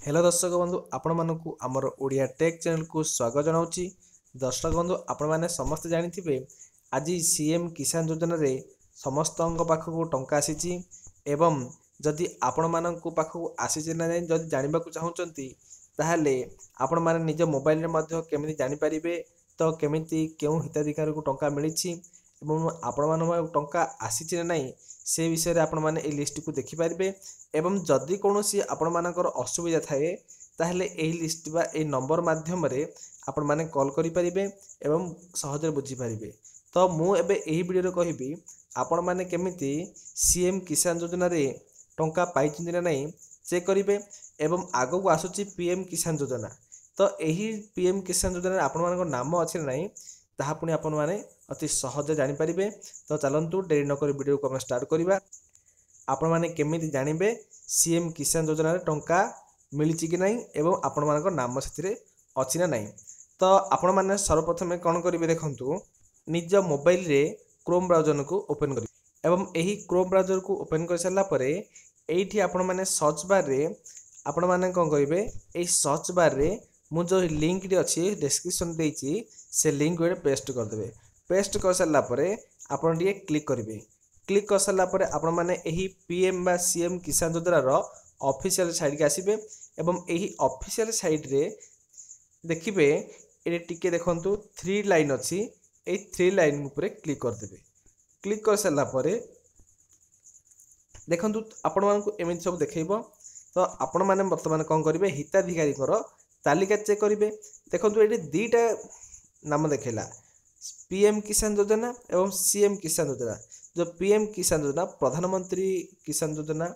Hello दर्शक बंधु आपण मानक आमर ओडिया टेक चैनल को स्वागत जनाऊँगी। दर्शक बंधु आपण मैंने समस्त जानी आज सीएम किसान योजना रे समस्त पाखक टंका आसी एवं जदि आपण मानक पाखक आसी ना जदि जानवा चाहूँगी ताहले आपण मैंने निज मोबाइल केमी जानीपारे तो केमी क्यों हिताधिकारी को टंका मिली आपण मान टंका आसी ना से विषय आपण मैंने ये लिस्ट को देखिपारे एवं जदि कौन सी आपण मानकर असुविधा थाए ताहले एही लिस्ट बा ए नंबर माध्यम रे आपण माने कॉल करि परिबे एवं सहज बुझी परिबे। तो मु एबे एही वीडियो रे कहिबी आपण माने केमिति सीएम किसान योजना रे टंका पाइछिन ना नहीं चेक करिवे एवं आगो को आसुची पीएम किसान योजना। तो एही पीएम किसान योजना रे आपण मानकर नाम अछि ना नहीं ताहा पुनी आपण माने अति सहज जानि परिबे। तो चलंतु देरी न करि वीडियो को हम स्टार्ट करिबा। आपण माने केमिति जानिबे सीएम किसान योजना रे टंका मिली कि नहीं एवं आपण मानक नाम से अच्छी ना नहीं। तो आपण माने सर्वप्रथम कौन करेंगे देखंतु निज मोबाइल रे क्रोम ब्राउजर को ओपन कर एवं यही क्रोम ब्राउजर को ओपन कर सारा पर एठी आपण माने सर्च बार रे आपण माने कौन करेंगे यही सर्च बार रे मु जो लिंक अच्छी डिस्क्रिप्शन देछि से लिंक को पेस्ट करदे। पेस्ट कर सारा पर आपण टिके क्लिक करेंगे। क्लिक कर सारा पर आपण माने यही पीएम बा सीएम किसान योजना रो ऑफिशियल साइट के आसीबे एवं यही ऑफिशियल साइट रे देखिबे एटे टिके देखंतु 3 लाइन अछि ए 3 लाइन ऊपर क्लिक कर देबे। क्लिक कर सारा पर देखंतु आपण मानकु एमिति सब देखैबो। तो आपण माने वर्तमान कोन करिवे हिताधिकारी कर तालिका चेक करिवे। देखंतु एटे दीटा नाम देखेला पीएम किसान योजना एवं सीएम किसान योजना। जो पीएम किसान योजना प्रधानमंत्री किसान योजना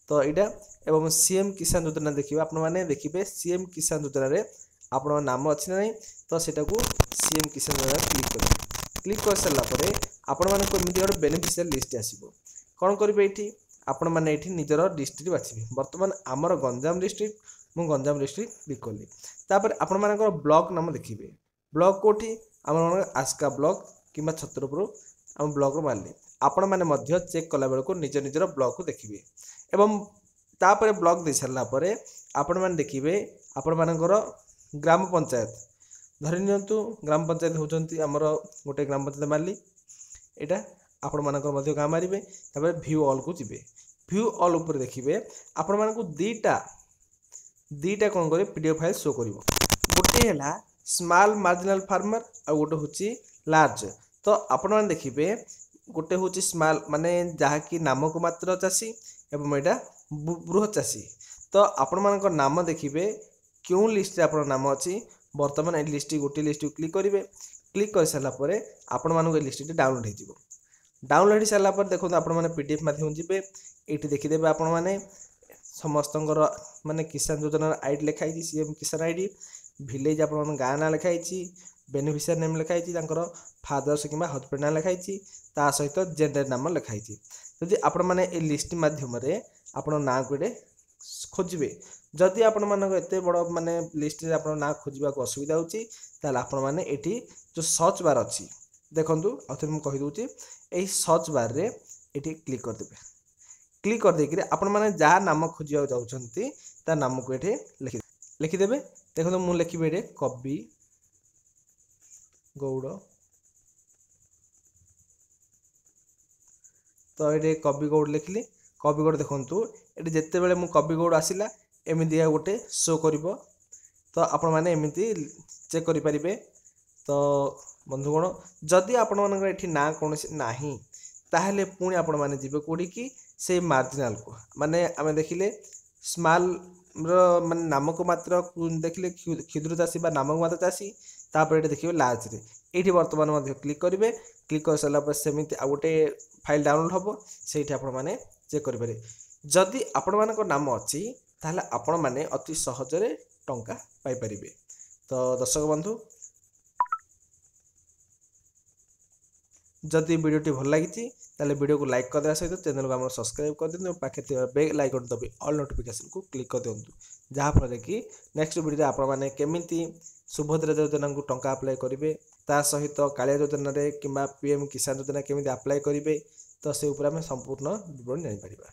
तो यहाँ एवं सीएम किसान योजना देखिए आपण मैंने देखिए सीएम किसान योजना रे आपण नाम अच्छी ना नहीं तो सेटा को सीएम किसान योजना क्लिक करेंगे। क्लिक कर सारा पर आपण मान गोटे बेनिफिशियल लिस्ट आसो कौन करेंगे ये आपण मैंने ये निजर डिस्ट्रिक्ट बाछिबे। बर्तमान आमर गंजाम डिस्ट्रिक्ट मु गंजाम डिस्ट्रिक्ट क्लिक कली तापर आपण मानकर ब्लॉक नाम देखिए ब्लॉक कोठी आम आस्का ब्लॉक कि छत्रपुर आम ब्लॉक मारले आपण मैंने मध्य चेक कला बेल को निज निजर ब्लॉक को देखिए एवं तापर ब्लॉक दे सारा पर आपण मैंने देखिए आपण मानकर ग्राम पंचायत धरि नियंतु ग्राम पंचायत होचंती हमर गोटे ग्राम पंचायत मारली एटा आपण मानकर मध्य गाँ मारिबे। तापर व्यू ऑल को जिबे व्यू ऑल ऊपर देखिए आपण मानकु दीटा कोन करे पीडीएफ फाइल शो करिवो। गोटे हैला स्मॉल मार्जिनल फार्मर आ गोटे होची लार्ज। तो आपण माने देखिए गोटे हूँ स्मॉल माने जहाँकि नामक मात्र चाषी एवं यहाँ बृहत चाषी। तो आपण मानक नाम देखिए क्यों लिस्ट आप नाम अच्छी बर्तमान ये लिस्ट गोटे लिस्ट क्लिक करेंगे। क्लिक कर सारा पर आपण मानक लिस्ट डाउनलोड हो डाउनलोड हो सारा पर देखो आपण मैंने पीडीएफ माध्यम जी ये देखीदे आपण मैंने समस्त माने किसान योजना आईडी लिखाई सीएम किसान आईडी विलेज आपण गाँ ना लिखाई बेनिफिशियरी नेम लिखाई फादर्स कि हजबैंड ना लिखाई ता सहित जेंडर नाम लिखाई। जदि आपण मैंने ये लिस्ट माध्यम आपण ना को खोजे जदि आपण मान एत बड़ माने लिस्ट आपण ना खोजा असुविधा होची ताले आपण माने एठी जो सर्च बार अच्छी देखंतु आउथरे मु कहि दोची एही सर्च बार रे एठी क्लिक कर देबे। क्लिक कर देकि आपण माने जहाँ नाम खोजिया जाउछंती ता नाम को एठी लिखि देबे। देखंतु मु लिखिबे एठी कवि गौड़। तो ये कवि गौड़ लिखली कवि गौड़ देखु ये जिते बड़े मु कवि गौड़ आसला एमती गोटे शो कर। तो आपण मैंने एमती चेक करें। तो बंधुगण जदि आपण मानी ना कौन ना ताहले पुणी आपण मैंने जी कौटी कि से मार्जिनाल को माने आम देखिले स्मॉल मान नामक मात्र देखिले क्षुद्र चाषी नामक मात्र चाषी तापर ये देखिए लार्ज रे ये बर्तमान क्लिक करेंगे। क्लिक कर सारा सेमती आ गोटे फाइल डाउनलोड हम से आपण मैंने चेक करेंगे। जदि आपण मानक नाम अच्छी ताहले आपण मैंने अति सहजरे टंका पाई परिबे। तो दर्शक बंधु जदि वीडियोटी भल लगी ताले वीडियो को लाइक कर देवा सहित चैनल को हम सब्सक्राइब कर दिंतु पाखे बेल आइकन दबी ऑल नोटिफिकेशन को क्लिक कर दिंतु जहाँफल कि नेक्स्ट वीडियो आपण मैंने केमिति सुभद्रा योजना को टंका अप्लाई करेंगे ता सहित कालिया योजना रे किंबा पीएम किसान योजना केमिति अप्लाई करेंगे तो से ऊपर आम संपूर्ण विवरण जानी पारिबा।